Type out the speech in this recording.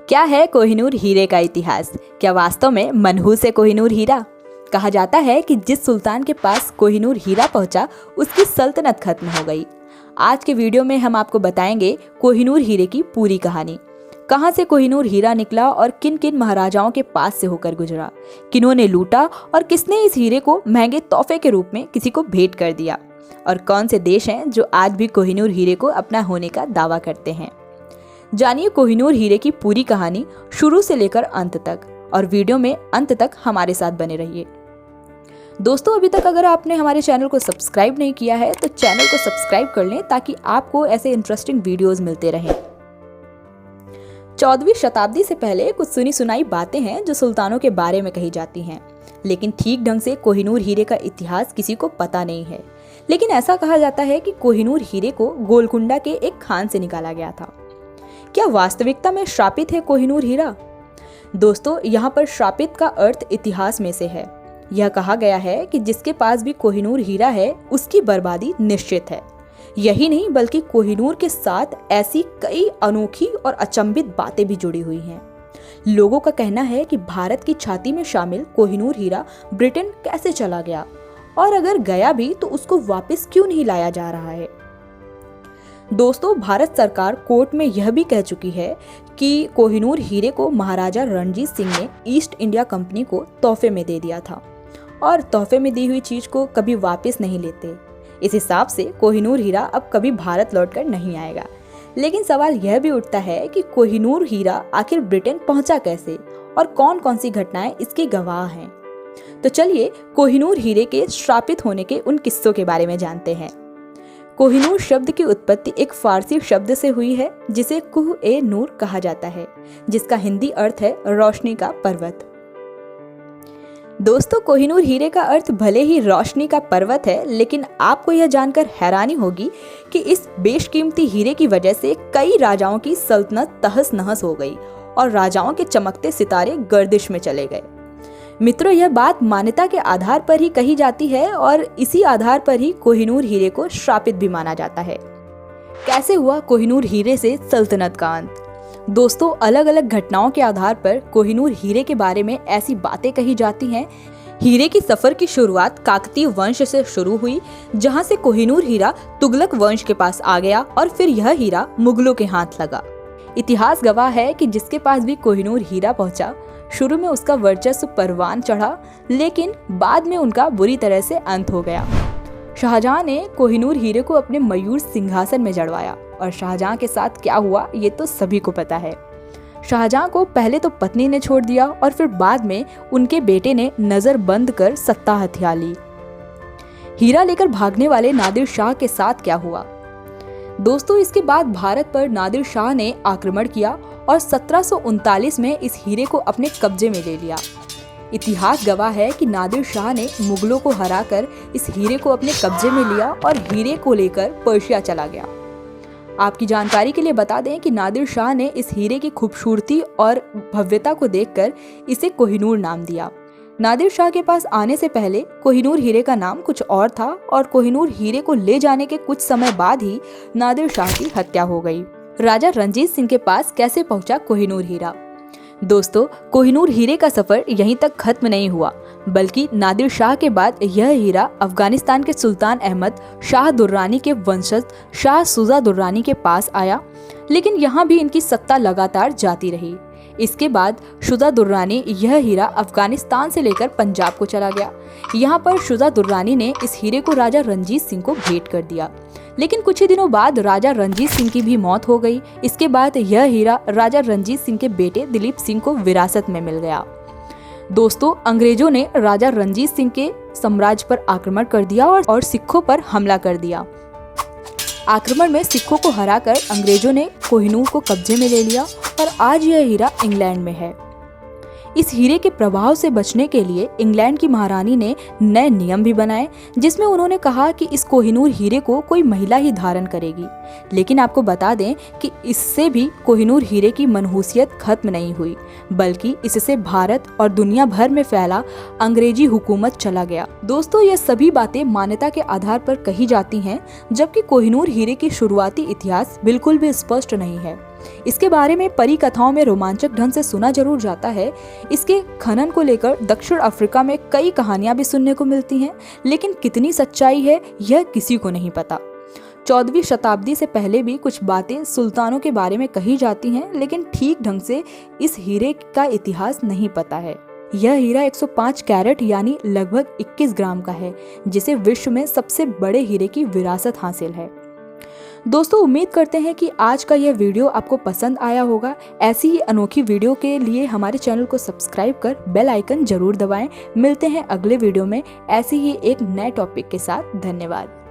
क्या है कोहिनूर हीरे का इतिहास? क्या वास्तव में मनहूस है कोहिनूर हीरा? कहा जाता है कि जिस सुल्तान के पास कोहिनूर हीरा पहुंचा, उसकी सल्तनत खत्म हो गई। आज के वीडियो में हम आपको बताएंगे कोहिनूर हीरे की पूरी कहानी। कहां से कोहिनूर हीरा निकला और किन किन महाराजाओं के पास से होकर गुजरा, किन्होंने लूटा और किसने इस हीरे को महंगे तोहफे के रूप में किसी को भेंट कर दिया, और कौन से देश हैं जो आज भी कोहिनूर हीरे को अपना होने का दावा करते हैं। जानिए कोहिनूर हीरे की पूरी कहानी शुरू से लेकर अंत तक, और वीडियो में अंत तक हमारे साथ बने रहिए। दोस्तों, अभी तक अगर आपने हमारे चैनल को सब्सक्राइब नहीं किया है तो चैनल को सब्सक्राइब कर लें ताकि आपको ऐसे इंटरेस्टिंग वीडियोस मिलते रहें। 14वीं शताब्दी से पहले कुछ सुनी सुनाई बातें हैं जो सुल्तानों के बारे में कही जाती हैं, लेकिन ठीक ढंग से कोहिनूर हीरे का इतिहास किसी को पता नहीं है। लेकिन ऐसा कहा जाता है कि कोहिनूर हीरे को गोलकुंडा के एक खान से निकाला गया था। क्या वास्तविकता में श्रापित है कोहिनूर हीरा? दोस्तों, यहाँ पर श्रापित का अर्थ इतिहास में से है। यह कहा गया है कि जिसके पास भी कोहिनूर हीरा है उसकी बर्बादी निश्चित है। यही नहीं बल्कि कोहिनूर के साथ ऐसी कई अनोखी और अचंभित बातें भी जुड़ी हुई हैं। लोगों का कहना है कि भारत की छाती में शामिल कोहिनूर हीरा ब्रिटेन कैसे चला गया, और अगर गया भी तो उसको वापस क्यों नहीं लाया जा रहा है। दोस्तों, भारत सरकार कोर्ट में यह भी कह चुकी है कि कोहिनूर हीरे को महाराजा रणजीत सिंह ने ईस्ट इंडिया कंपनी को तोहफे में दे दिया था, और तोहफे में दी हुई चीज को कभी वापस नहीं लेते। इस हिसाब से कोहिनूर हीरा अब कभी भारत लौटकर नहीं आएगा। लेकिन सवाल यह भी उठता है कि कोहिनूर हीरा आखिर ब्रिटेन पहुंचा कैसे, और कौन कौन सी घटनाएं इसके गवाह हैं। तो चलिए कोहिनूर हीरे के श्रापित होने के उन किस्सों के बारे में जानते हैं। कोहिनूर शब्द की उत्पत्ति एक फारसी शब्द से हुई है जिसे कुह-ए-नूर कहा जाता है, जिसका हिंदी अर्थ है रोशनी का पर्वत। दोस्तों, कोहिनूर हीरे का अर्थ भले ही रोशनी का पर्वत है, लेकिन आपको यह जानकर हैरानी होगी कि इस बेशकीमती हीरे की वजह से कई राजाओं की सल्तनत तहस नहस हो गई और राजाओं के चमकते सितारे गर्दिश में चले गए। मित्रों, यह बात मान्यता के आधार पर ही कही जाती है, और इसी आधार पर ही कोहिनूर हीरे को श्रापित भी माना जाता है। कैसे हुआ कोहिनूर हीरे से सल्तनत का अंत? दोस्तों, अलग अलग घटनाओं के आधार पर कोहिनूर हीरे के बारे में ऐसी बातें कही जाती हैं। हीरे की सफर की शुरुआत काकतीय वंश से शुरू हुई, जहां से कोहिनूर हीरा तुगलक वंश के पास आ गया और फिर यह हीरा मुगलों के हाथ लगा। इतिहास गवाह है कि जिसके पास भी कोहिनूर हीरा पहुंचा, शुरू में उसका वर्चस्व परवान चढ़ा, लेकिन बाद में उनका बुरी तरह से अंत हो गया। शाहजहां ने कोहिनूर हीरे को अपने मयूर सिंहासन में जड़वाया, और शाहजहां के साथ क्या हुआ ये तो सभी को पता है। शाहजहां को पहले तो पत्नी ने छोड़ दिया, और फिर बाद में उनके बेटे ने नजर बंद कर सत्ता हथिया ली। हीरा लेकर भागने वाले नादिर शाह के साथ क्या हुआ? दोस्तों, इसके बाद भारत पर नादिर शाह ने आक्रमण किया और 1739 में इस हीरे को अपने कब्जे में ले लिया। इतिहास गवाह है कि नादिर शाह ने मुगलों को हराकर इस हीरे को अपने कब्जे में लिया और हीरे को लेकर पर्शिया चला गया। आपकी जानकारी के लिए बता दें कि नादिर शाह ने इस हीरे की खूबसूरती और भव्यता को देखकर इसे कोहिनूर नाम दिया। नादिर शाह के पास आने से पहले कोहिनूर हीरे का नाम कुछ और था, और कोहिनूर हीरे को ले जाने के कुछ समय बाद ही नादिर शाह की हत्या हो गई। राजा रणजीत सिंह के पास कैसे पहुंचा कोहिनूर हीरा? दोस्तों, कोहिनूर हीरे का सफर यहीं तक खत्म नहीं हुआ, बल्कि नादिर शाह के बाद यह हीरा अफगानिस्तान के सुल्तान अहमद शाह दुर्रानी के वंशज शाह शुजा दुर्रानी के पास आया, लेकिन यहाँ भी इनकी सत्ता लगातार जाती रही। इसके बाद शुजा दुर्रानी यह हीरा अफगानिस्तान से लेकर पंजाब को चला गया। यहाँ पर शुजा दुर्रानी ने इस हीरे को राजा रणजीत सिंह को भेंट कर दिया, लेकिन कुछ ही दिनों बाद राजा रणजीत सिंह की भी मौत हो गई। इसके बाद यह हीरा राजा रणजीत सिंह के बेटे दिलीप सिंह को विरासत में मिल गया। दोस्तों, अंग्रेजों ने राजा रणजीत सिंह के साम्राज्य पर आक्रमण कर दिया और सिखों पर हमला कर दिया। आक्रमण में सिखों को हराकर अंग्रेजों ने कोहिनूर को कब्जे में ले लिया, और आज यह हीरा इंग्लैंड में है। इस हीरे के प्रभाव से बचने के लिए इंग्लैंड की महारानी ने नए नियम भी बनाए, जिसमें उन्होंने कहा कि इस कोहिनूर हीरे को कोई महिला ही धारण करेगी। लेकिन आपको बता दें कि इससे भी कोहिनूर हीरे की मनहूसियत खत्म नहीं हुई, बल्कि इससे भारत और दुनिया भर में फैला अंग्रेजी हुकूमत चला गया। दोस्तों, ये सभी बातें मान्यता के आधार पर कही जाती हैं, जबकि कोहिनूर हीरे की शुरुआती इतिहास बिल्कुल भी स्पष्ट नहीं है। इसके बारे में परी कथाओं में रोमांचक ढंग से सुना जरूर जाता है। इसके खनन को लेकर दक्षिण अफ्रीका में कई कहानियां भी सुनने को मिलती हैं, लेकिन कितनी सच्चाई है यह किसी को नहीं पता। 14वीं शताब्दी से पहले भी कुछ बातें सुल्तानों के बारे में कही जाती हैं, लेकिन ठीक ढंग से इस हीरे का इतिहास नहीं पता है। यह हीरा 105 कैरेट यानी लगभग 21 ग्राम का है, जिसे विश्व में सबसे बड़े हीरे की विरासत हासिल है। दोस्तों, उम्मीद करते हैं कि आज का यह वीडियो आपको पसंद आया होगा। ऐसी ही अनोखी वीडियो के लिए हमारे चैनल को सब्सक्राइब कर बेल आइकन जरूर दबाएं। मिलते हैं अगले वीडियो में ऐसी ही एक नए टॉपिक के साथ। धन्यवाद।